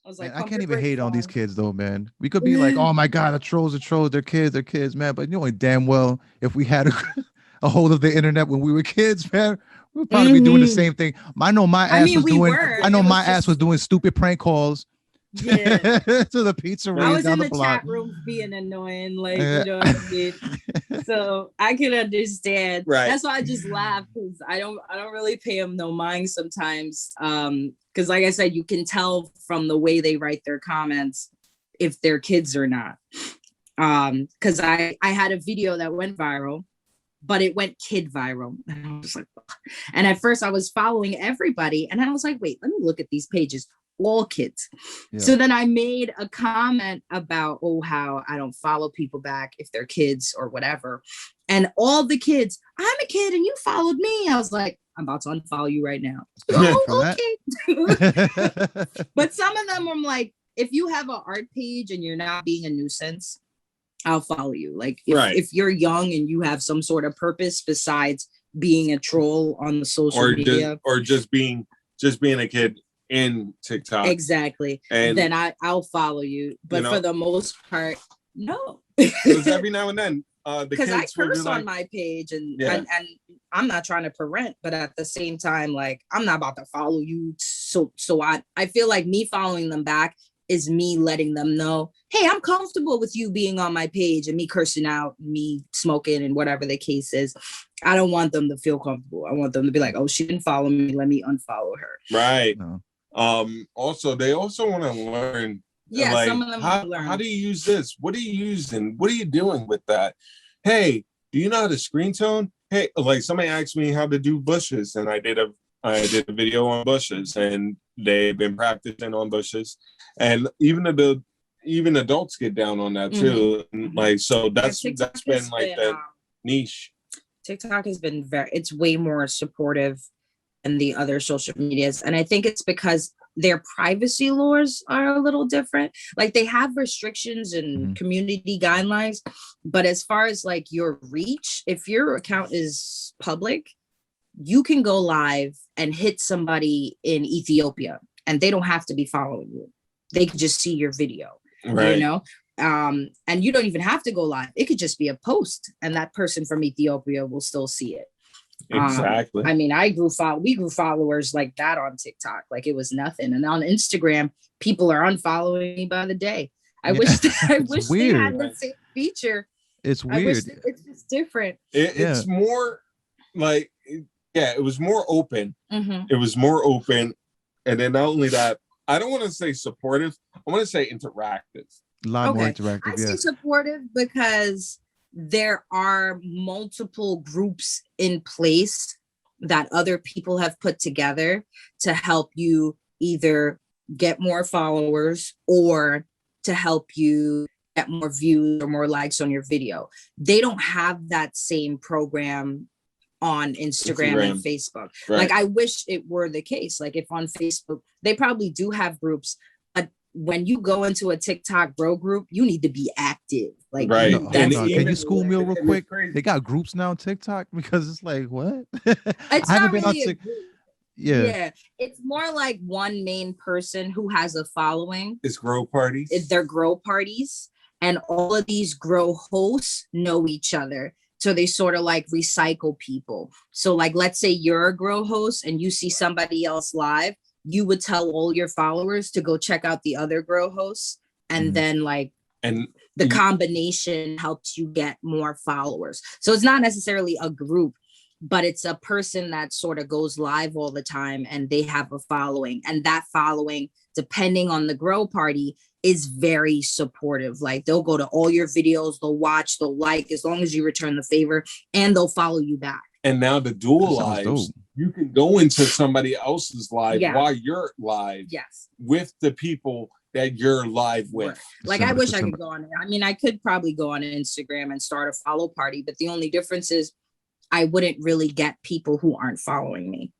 I was like, Man, I pump can't your even brakes hate on these on. kids though, man. We could be like, oh my God, the trolls are trolls, they're kids, man. But you know damn well if we had a hold of the internet when we were kids, man, we would probably be doing the same thing. I know my I ass mean, was we doing were. I know It was my ass was just, doing stupid prank calls to yeah. the I pizzeria was down in the the block. chat rooms being annoying, like, Uh, you know what I mean? So I can understand. Right. That's why I just laugh because I don't really pay them no mind sometimes. Because like I said, you can tell from the way they write their comments if they're kids or not. Because I had a video that went viral, but it went kid viral. And I was like, ugh. And at first I was following everybody, and I was like, wait, let me look at these pages. All kids. Yeah. So then I made a comment about, oh, how I don't follow people back if they're kids or whatever. And all the kids, I'm a kid and you followed me. I was like, I'm about to unfollow you right now. Oh, okay. But some of them I'm like, if you have an art page and you're not being a nuisance, I'll follow you. Like if you're young and you have some sort of purpose besides being a troll on the social media, or just being a kid in TikTok, exactly, and then I'll follow you. But for the most part, no. Because every now and then, because I curse on my page, and I'm not trying to parent, but at the same time, like I'm not about to follow you. So I feel like me following them back is me letting them know, hey, I'm comfortable with you being on my page and me cursing out, me smoking, and whatever the case is. I don't want them to feel comfortable. I want them to be like, oh, she didn't follow me. Let me unfollow her. Right. No. Also, they also want to learn. Yeah, like, some of them learn. How do you use this? What are you using? What are you doing with that? Hey, do you know how to screen tone? Hey, like somebody asked me how to do bushes, and I did a video on bushes, and they've been practicing on bushes, and even adults get down on that too. Mm-hmm. Like, so that's been like the niche. TikTok has been it's way more supportive than the other social medias, and I think it's because their privacy laws are a little different. Like they have restrictions and community guidelines, but as far as like your reach, if your account is public, you can go live and hit somebody in Ethiopia and they don't have to be following you. They can just see your video, right. You know? And you don't even have to go live. It could just be a post and that person from Ethiopia will still see it. Exactly. I mean, we grew followers like that on TikTok, like it was nothing. And on Instagram, people are unfollowing me by the day. I wish they had the same feature. It's weird. It's just different. It's more like, it was more open. Mm-hmm. It was more open. And then not only that, I don't want to say supportive. I want to say interactive. A lot more interactive. I say supportive because there are multiple groups in place that other people have put together to help you either get more followers or to help you get more views or more likes on your video. They don't have that same program on Instagram and Facebook. Right. Like I wish it were the case. Like if on Facebook, they probably do have groups, but when you go into a TikTok bro group, you need to be active. Like, right. Can you school me real quick? They got groups now on TikTok because it's like, what? It's not really a group. Yeah. It's more like one main person who has a following. It's grow parties. They're grow parties. And all of these grow hosts know each other. So they sort of like recycle people. So like, let's say you're a grow host and you see somebody else live, you would tell all your followers to go check out the other grow hosts. And then like, the combination helps you get more followers. So it's not necessarily a group, but it's a person that sort of goes live all the time and they have a following. And that following, depending on the grow party, is very supportive. Like they'll go to all your videos, they'll watch, they'll like, as long as you return the favor, and they'll follow you back. And now the dual lives, you can go into somebody else's live while you're live with the people that you're live with. Like I wish I could go on it. I mean, I could probably go on Instagram and start a follow party, but the only difference is I wouldn't really get people who aren't following me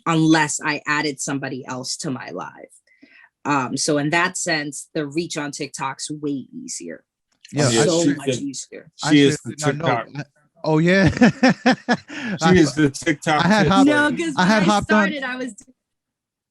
unless I added somebody else to my live. So in that sense, the reach on TikTok's way easier. Yeah, so much easier. She is the TikTok. Oh yeah, she is the TikTok. I had hopped on. I was.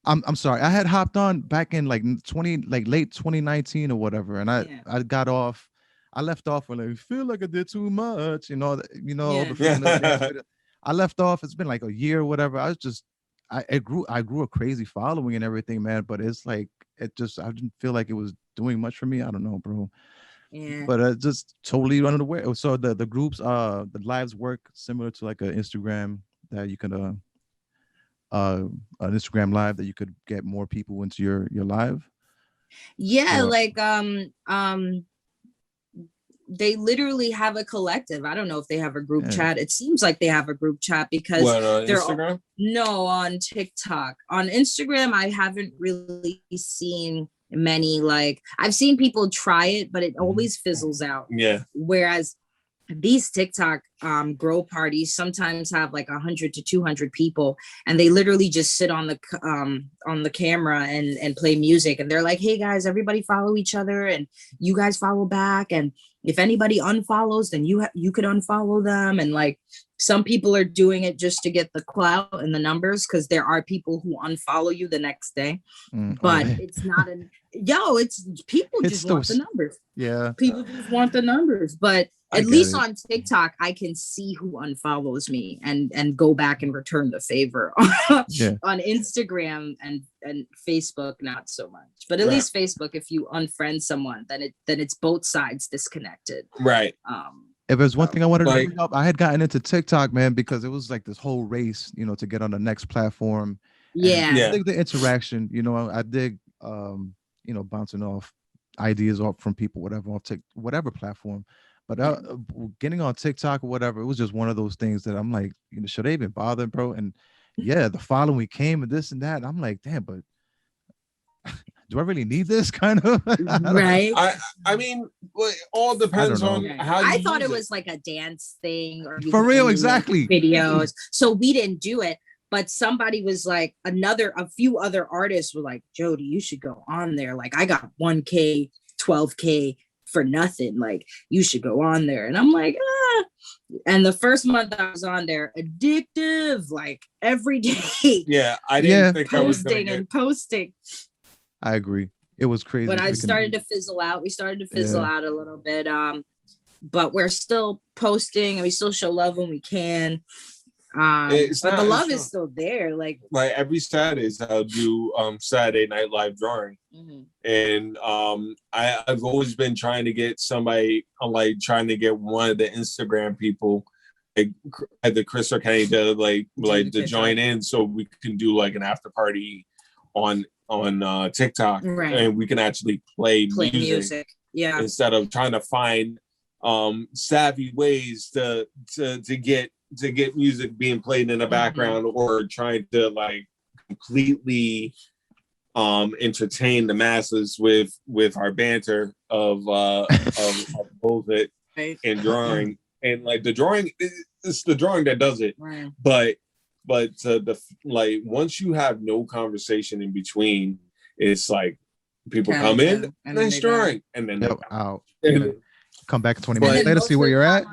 I'm sorry. I had hopped on back in like 20, like late 2019 or whatever, and Yeah. I got off. I left off when I feel like I did too much. All Yeah. the freaking dance video. I left off. It's been like a year or whatever. I was just I grew a crazy following and everything, man. But it's like I didn't feel like it was doing much for me. I don't know, bro. Yeah. But just totally unaware. So the groups, the lives work similar to like an Instagram that you can uh an Instagram live that you could get more people into your live. Yeah, Or like they literally have a collective. I don't know if they have a group yeah. chat. It seems like they have a group chat because What, on they're Instagram? no, on TikTok. On Instagram, I haven't really seen many. Like I've seen people try it, but it always fizzles out. Yeah. Whereas these TikTok grow parties sometimes have like 100 to 200 people, and they literally just sit on the camera and play music, and they're like, "Hey guys, everybody follow each other, and you guys follow back, and if anybody unfollows, then you could unfollow them." And like some people are doing it just to get the clout and the numbers, because there are people who unfollow you the next day, but yeah. it's not an it's people It's just still want the numbers. yeah. People just want the numbers, but I at get least it. on TikTok, I can see who unfollows me and go back and return the favor. Yeah. On Instagram and Facebook, not so much. But at Right. least Facebook, if you unfriend someone, then it's both sides disconnected. Right. If there's one thing I wanted to Like, bring up, I had gotten into TikTok, man, because it was like this whole race, to get on the next platform. And I Yeah. Yeah. dig the interaction, I dig bouncing off ideas off from people, whatever, off whatever platform. But getting on TikTok or whatever, it was just one of those things that I'm like, should they even bother, bro? And yeah, the following came and this and that. I'm like, damn, but do I really need this kind of? Right. I mean, well, it all depends know. on how I you thought use it was like a dance thing, or you For could real, only make exactly. videos. So we didn't do it. But somebody was like, a few other artists were like, Jody, you should go on there. Like, I got 1K, 12K for nothing. Like, you should go on there. And I'm like, ah. And the first month I was on there, addictive, like every day. Yeah, I didn't think I was posting and posting. I agree. It was crazy. But I started to fizzle out. We started to fizzle out a little bit. But we're still posting and we still show love when we can. But the love is still there. Like every Saturdays I'll do Saturday Night Live drawing. And I've always been trying to get somebody. I'm like trying to get one of the Instagram people, like either Chris or Kenny, to join in, so we can do like an after party on TikTok, and we can actually play music. Yeah, instead of trying to find savvy ways to get music being played in the background, or trying to like completely entertain the masses with our banter of bullshit and drawing. And like the drawing, it's the drawing that does it. Right. But like once you have no conversation in between, it's like people come in, nice drawing, and then they're out. And come back 20 minutes later, see where you're at.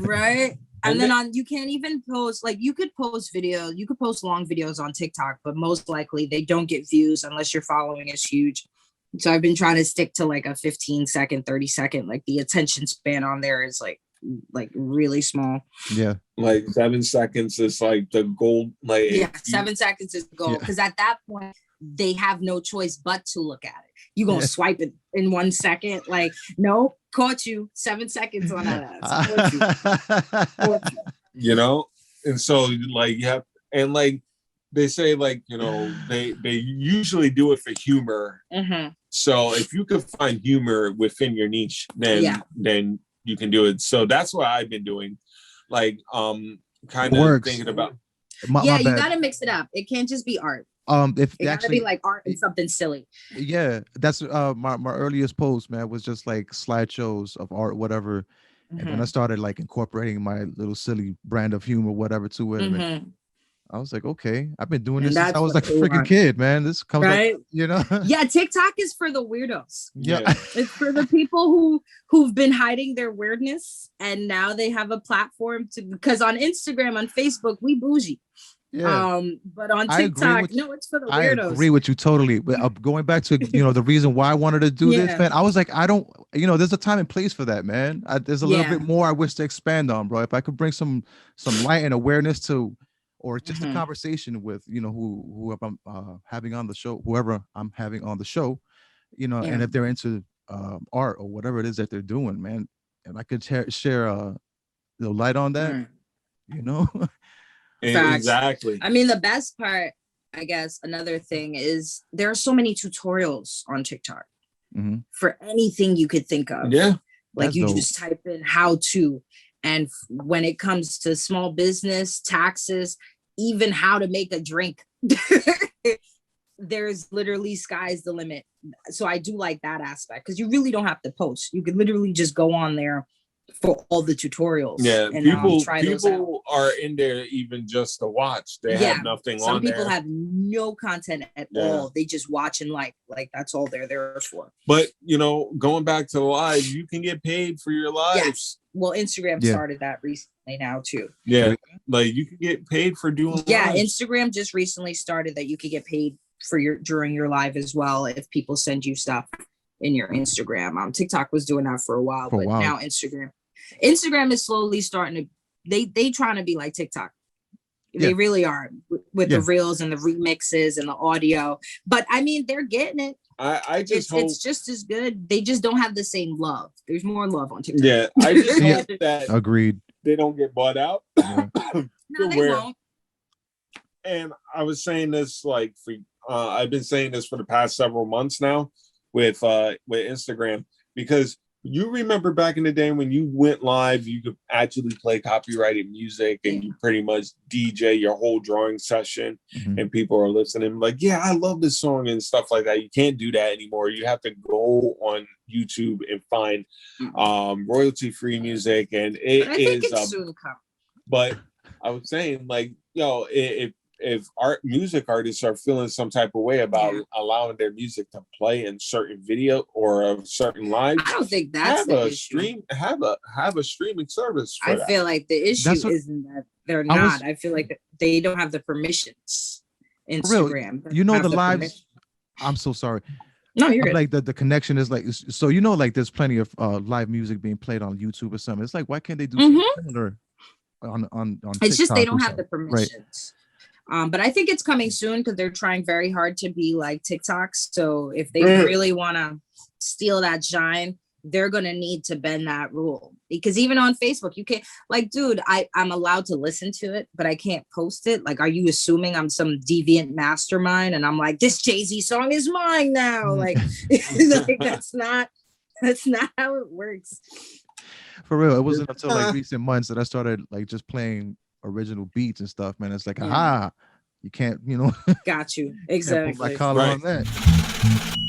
Right. And then you can't even post, like you could post videos, you could post long videos on TikTok, but most likely they don't get views unless your following is huge. So I've been trying to stick to like a 15-second, 30-second, like the attention span on there is like really small. Yeah. Like 7 seconds is like the gold. Like 7 seconds is the goal. Because at that point, they have no choice but to look at it. You gonna swipe it in 1 second? Like, no, caught you. 7 seconds on that. Caught you. And so like you have, and like they say, like they usually do it for humor. So if you could find humor within your niche, then you can do it. So that's what I've been doing, like kind of thinking about. You gotta mix it up. It can't just be art. If it gotta be like art and something silly. Yeah, that's my earliest post, man, was just like slideshows of art, whatever. And then I started like incorporating my little silly brand of humor, whatever, to it. And I was like, okay, I've been doing this since I was like a freaking kid, man. This comes right. Up, Yeah, TikTok is for the weirdos. Yeah. It's for the people who've been hiding their weirdness, and now they have a platform to, because on Instagram, on Facebook, we bougie. Yeah. But on I agree TikTok, with no, it's for the I weirdos. agree with you totally. But going back to the reason why I wanted to do this, Yeah. man, I was like, I don't, there's a time and place for that, man. There's a little Yeah. bit more I wish to expand on, bro. If I could bring some light and awareness to, or just a conversation with who I'm having on the show, whoever I'm having on the show, and if they're into art or whatever it is that they're doing, man, and I could share light on that, Facts. Exactly. I mean, the best part, I guess, another thing is there are so many tutorials on TikTok for anything you could think of. Yeah. Like you just type in how to, and when it comes to small business, taxes, even how to make a drink, there's literally sky's the limit. So I do like that aspect because you really don't have to post. You could literally just go on there for all the tutorials. Yeah, and people are in there even just to watch. They have nothing on there. Some people have no content at all. They just watch and like that's all they're there for. But going back to the live, you can get paid for your lives. Yes. Well, Instagram started that recently now too. Yeah, like you can get paid for doing. Yeah, lives. Instagram just recently started that you could get paid for during your live as well if people send you stuff in your Instagram. TikTok was doing that for a while, but now Instagram is slowly starting to. They trying to be like TikTok. They really are with the reels and the remixes and the audio. But I mean, they're getting it. I just hope it's just as good. They just don't have the same love. There's more love on TikTok. Yeah, I just hope that agreed. They don't get bought out. No, they won't. And I was saying this I've been saying this for the past several months now with Instagram, because you remember back in the day when you went live, you could actually play copyrighted music and you pretty much DJ your whole drawing session and people are listening like, yeah, I love this song and stuff like that. You can't do that anymore. You have to go on YouTube and find royalty-free music, and I think it's soon come. But I was saying, if music artists are feeling some type of way about allowing their music to play in certain video or a certain live, I don't think that's the issue. Have a streaming service. I feel like the issue isn't that they're not. I feel like they don't have the permissions. Instagram, the lives. I'm so sorry. No, you're good. Like the connection is like, so like there's plenty of live music being played on YouTube or something. It's like, why can't they do something similar on It's TikTok just they don't have the permissions. Right. But I think it's coming soon because they're trying very hard to be like TikTok. So if they really want to steal that shine, they're going to need to bend that rule. Because even on Facebook, you can't, dude, I'm allowed to listen to it, but I can't post it. Like, are you assuming I'm some deviant mastermind? And I'm like, this Jay-Z song is mine now. That's not how it works. For real. It wasn't until recent months that I started just playing original beats and stuff, man. It's like, aha, you can't, got you. Exactly. Can't put my collar on that.